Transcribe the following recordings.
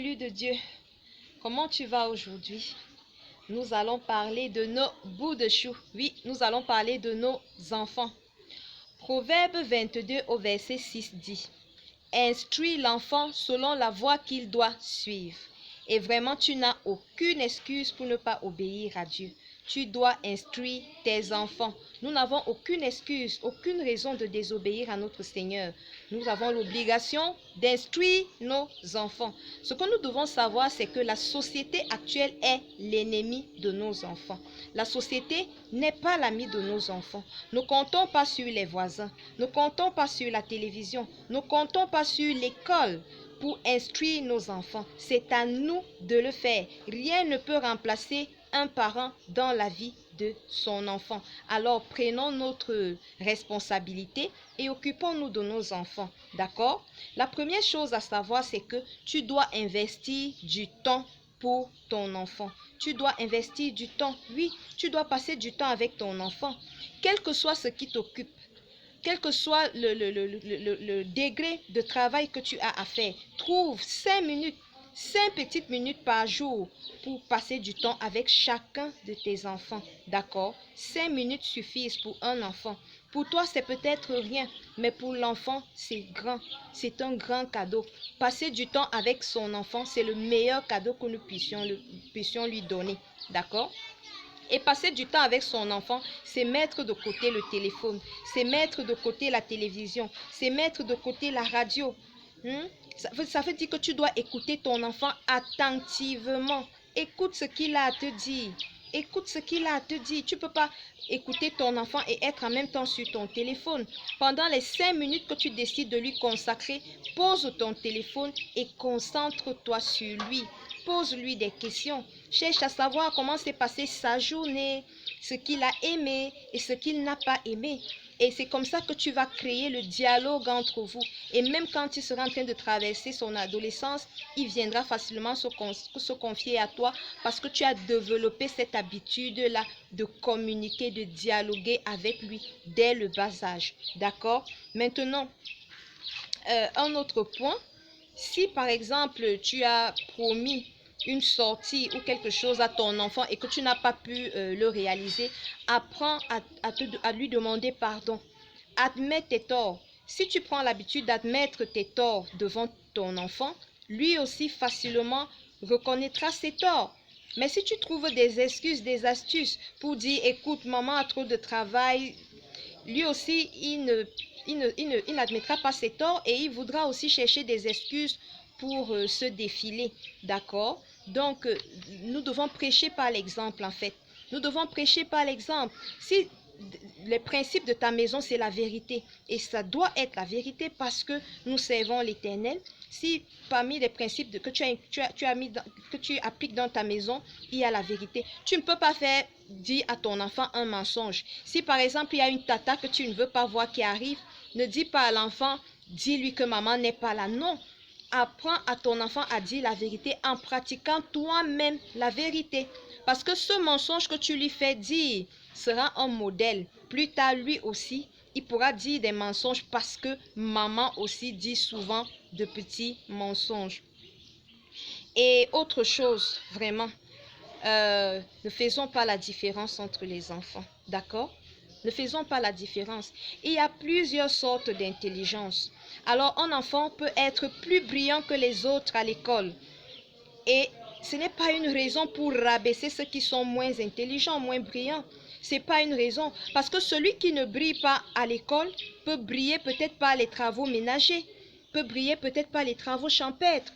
élu de Dieu, comment tu vas aujourd'hui? Nous allons parler de nos bouts de chou. Oui, nous allons parler de nos enfants. Proverbe 22 au verset 6 dit: Instruis l'enfant selon la voie qu'il doit suivre. Et vraiment, tu n'as aucune excuse pour ne pas obéir à Dieu. Tu dois instruire tes enfants. Nous n'avons aucune excuse, aucune raison de désobéir à notre Seigneur. Nous avons l'obligation d'instruire nos enfants. Ce que nous devons savoir, c'est que la société actuelle est l'ennemi de nos enfants. La société n'est pas l'ami de nos enfants. Ne comptons pas sur les voisins. Ne comptons pas sur la télévision. Ne comptons pas sur l'école pour instruire nos enfants. C'est à nous de le faire. Rien ne peut remplacer un parent dans la vie de son enfant. Alors prenons notre responsabilité et occupons-nous de nos enfants. D'accord? La première chose à savoir, c'est que tu dois investir du temps pour ton enfant. Tu dois investir du temps. Oui, tu dois passer du temps avec ton enfant. Quel que soit ce qui t'occupe, quel que soit le degré de travail que tu as à faire, trouve 5 minutes, 5 petites minutes par jour pour passer du temps avec chacun de tes enfants. D'accord? 5 minutes suffisent pour un enfant. Pour toi, c'est peut-être rien, mais pour l'enfant, c'est grand. C'est un grand cadeau. Passer du temps avec son enfant, c'est le meilleur cadeau que nous puissions lui donner. D'accord? Et passer du temps avec son enfant, c'est mettre de côté le téléphone, c'est mettre de côté la télévision, c'est mettre de côté la radio. Ça veut dire que tu dois écouter ton enfant attentivement. Écoute ce qu'il a à te dire. Écoute ce qu'il a à te dire. Tu ne peux pas écouter ton enfant et être en même temps sur ton téléphone. Pendant les 5 minutes que tu décides de lui consacrer, pose ton téléphone et concentre-toi sur lui. Pose-lui des questions. Cherche à savoir comment s'est passée sa journée, ce qu'il a aimé et ce qu'il n'a pas aimé. Et c'est comme ça que tu vas créer le dialogue entre vous. Et même quand il sera en train de traverser son adolescence, il viendra facilement se confier à toi parce que tu as développé cette habitude-là de communiquer, de dialoguer avec lui dès le bas âge. D'accord? Maintenant, un autre point. Si par exemple tu as promis une sortie ou quelque chose à ton enfant et que tu n'as pas pu le réaliser, apprends à lui demander pardon. Admets tes torts. Si tu prends l'habitude d'admettre tes torts devant ton enfant, lui aussi facilement reconnaîtra ses torts. Mais si tu trouves des excuses, des astuces pour dire, écoute, maman a trop de travail, lui aussi, il n'admettra pas ses torts et il voudra aussi chercher des excuses pour se défiler. D'accord? Donc, nous devons prêcher par l'exemple, en fait. Nous devons prêcher par l'exemple. Si les principes de ta maison, c'est la vérité, et ça doit être la vérité parce que nous servons l'Éternel. Si parmi les principes que que tu appliques dans ta maison, il y a la vérité, tu ne peux pas faire dire à ton enfant un mensonge. Si par exemple, il y a une tata que tu ne veux pas voir qui arrive, ne dis pas à l'enfant, dis-lui que maman n'est pas là. Non, apprends à ton enfant à dire la vérité en pratiquant toi-même la vérité. Parce que ce mensonge que tu lui fais dire sera un modèle. Plus tard, lui aussi, il pourra dire des mensonges parce que maman aussi dit souvent de petits mensonges. Et autre chose, vraiment, ne faisons pas la différence entre les enfants. D'accord? Ne faisons pas la différence. Il y a plusieurs sortes d'intelligence. Alors, un enfant peut être plus brillant que les autres à l'école. Et ce n'est pas une raison pour rabaisser ceux qui sont moins intelligents, moins brillants. Ce n'est pas une raison. Parce que celui qui ne brille pas à l'école peut briller peut-être par les travaux ménagers, peut briller peut-être par les travaux champêtres.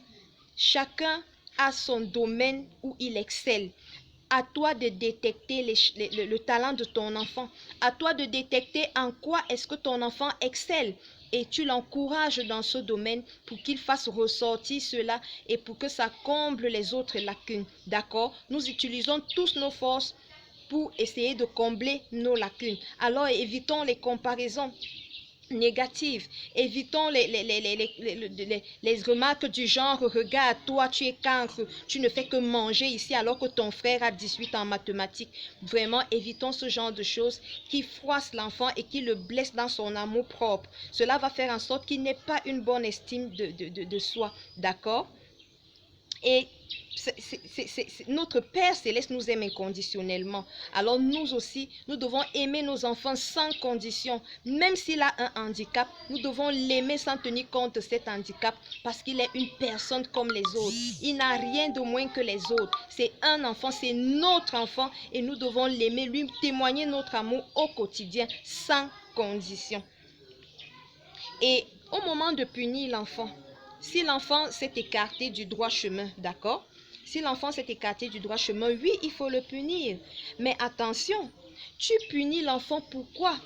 Chacun a son domaine où il excelle. À toi de détecter le talent de ton enfant. À toi de détecter en quoi est-ce que ton enfant excelle. Et tu l'encourages dans ce domaine pour qu'il fasse ressortir cela et pour que ça comble les autres lacunes. D'accord? Nous utilisons tous nos forces pour essayer de combler nos lacunes. Alors évitons les comparaisons négatives. Évitons les remarques du genre, regarde, toi tu es cancre, tu ne fais que manger ici alors que ton frère a 18 en mathématiques. Vraiment, évitons ce genre de choses qui froissent l'enfant et qui le blessent dans son amour propre. Cela va faire en sorte qu'il n'ait pas une bonne estime de soi. D'accord? Et notre Père Céleste nous aime inconditionnellement. Alors nous aussi, nous devons aimer nos enfants sans condition. Même s'il a un handicap, nous devons l'aimer sans tenir compte de cet handicap parce qu'il est une personne comme les autres. Il n'a rien de moins que les autres. C'est un enfant, c'est notre enfant et nous devons l'aimer, lui témoigner notre amour au quotidien sans condition. Et au moment de punir l'enfant, si l'enfant s'est écarté du droit chemin, d'accord? Si l'enfant s'est écarté du droit chemin, oui, il faut le punir. Mais attention, tu punis l'enfant pourquoi?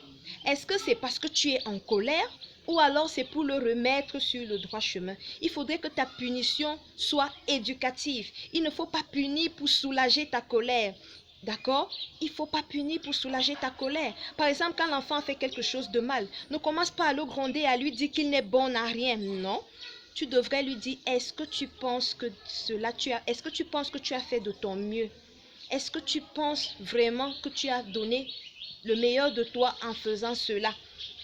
Est-ce que c'est parce que tu es en colère ou alors c'est pour le remettre sur le droit chemin? Il faudrait que ta punition soit éducative. Il ne faut pas punir pour soulager ta colère. D'accord? Il ne faut pas punir pour soulager ta colère. Par exemple, quand l'enfant fait quelque chose de mal, ne commence pas à le gronder, à lui dire qu'il n'est bon à rien. Non. Tu devrais lui dire, est-ce que tu penses que est-ce que tu penses que tu as fait de ton mieux? Est-ce que tu penses vraiment que tu as donné le meilleur de toi en faisant cela?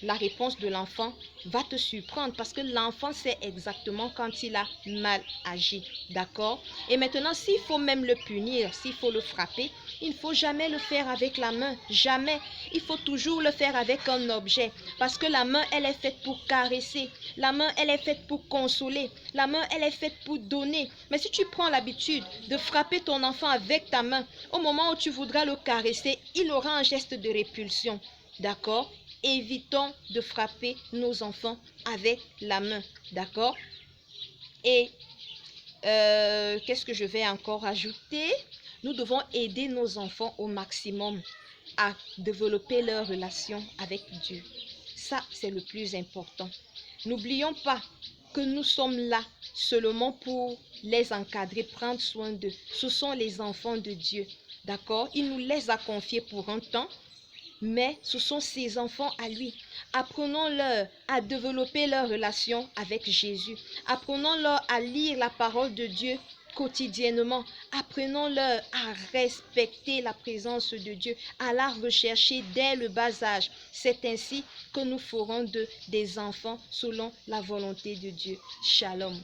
La réponse de l'enfant va te surprendre parce que l'enfant sait exactement quand il a mal agi. D'accord? Et maintenant, s'il faut même le punir, s'il faut le frapper, il ne faut jamais le faire avec la main. Jamais. Il faut toujours le faire avec un objet. Parce que la main, elle est faite pour caresser. La main, elle est faite pour consoler. La main, elle est faite pour donner. Mais si tu prends l'habitude de frapper ton enfant avec ta main, au moment où tu voudras le caresser, il aura un geste de répulsion. D'accord? Évitons de frapper nos enfants avec la main. D'accord? Et qu'est-ce que je vais encore ajouter? Nous devons aider nos enfants au maximum à développer leur relation avec Dieu. Ça, c'est le plus important. N'oublions pas que nous sommes là seulement pour les encadrer, prendre soin d'eux. Ce sont les enfants de Dieu. D'accord? Il nous les a confiés pour un temps, mais ce sont ses enfants à lui. Apprenons-leur à développer leur relation avec Jésus. Apprenons-leur à lire la parole de Dieu quotidiennement. Apprenons-leur à respecter la présence de Dieu, à la rechercher dès le bas âge. C'est ainsi que nous ferons d'eux des enfants selon la volonté de Dieu. Shalom.